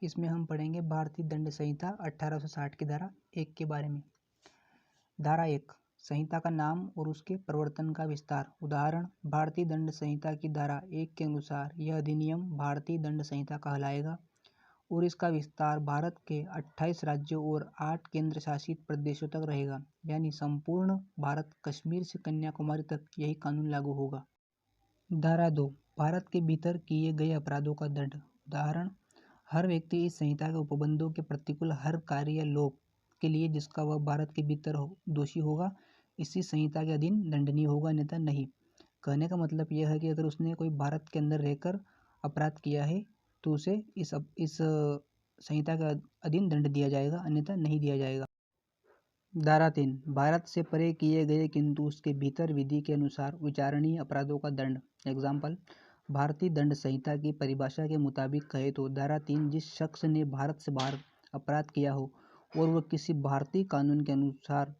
इसमें हम पढ़ेंगे भारतीय दंड संहिता 1860 की धारा 1 के बारे में। धारा 1, संहिता का नाम और उसके प्रवर्तन का विस्तार। उदाहरण, भारतीय दंड संहिता की धारा 1 के अनुसार यह अधिनियम भारतीय दंड संहिता कहलाएगा और इसका विस्तार भारत के 28 राज्यों और 8 केंद्र शासित प्रदेशों तक रहेगा, यानी संपूर्ण भारत कश्मीर से कन्याकुमारी तक यही कानून लागू होगा। धारा 2, भारत के भीतर किए गए अपराधों का दंड। उदाहरण, हर व्यक्ति इस संहिता के उपबंधों के प्रतिकूल हर कार्य या लोक के लिए जिसका वह भारत के भीतर दोषी होगा, इसी संहिता के अधीन दंडनीय होगा, अन्यथा नहीं। कहने का मतलब यह है कि अगर उसने कोई भारत के अंदर रहकर अपराध किया है तो उसे इस संहिता के अधीन दंड दिया जाएगा, अन्यथा नहीं दिया जाएगा। धारा 3, भारत से परे किए गए किंतु उसके भीतर विधि के अनुसार विचारणीय अपराधों का दंड। एग्जाम्पल, भारतीय दंड संहिता की परिभाषा के मुताबिक कहे तो धारा 3, जिस शख्स ने भारत से बाहर अपराध किया हो और वह किसी भारतीय कानून के अनुसार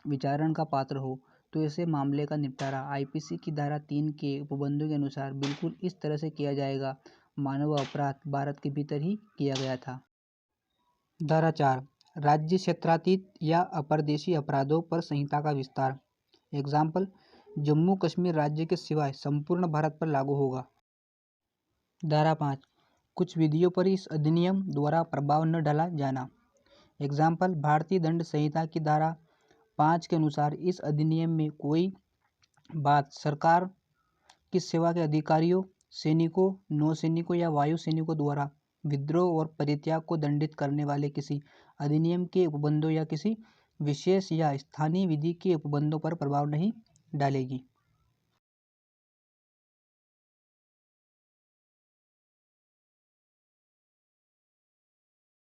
विचारण का पात्र हो तो ऐसे मामले का निपटारा आईपीसी की धारा 3 के उपबंधों के अनुसार बिल्कुल इस तरह से किया जाएगा मानो वह अपराध भारत के भीतर ही किया गया था। धारा 4, राज्य क्षेत्रातीत या अपरदेशी अपराधों पर संहिता का विस्तार। एग्जाम्पल, जम्मू कश्मीर राज्य के सिवाय संपूर्ण भारत पर लागू होगा। धारा 5, कुछ विधियों पर इस अधिनियम द्वारा प्रभाव न डाला जाना। एग्जाम्पल, भारतीय दंड संहिता की धारा 5 के अनुसार इस अधिनियम में कोई बात सरकार की सेवा के अधिकारियों, सैनिकों, नौसैनिकों या वायु सैनिकों द्वारा विद्रोह और परित्याग को दंडित करने वाले किसी अधिनियम के उपबंधों या किसी विशेष या स्थानीय विधि के उपबंधों पर प्रभाव नहीं डालेगी।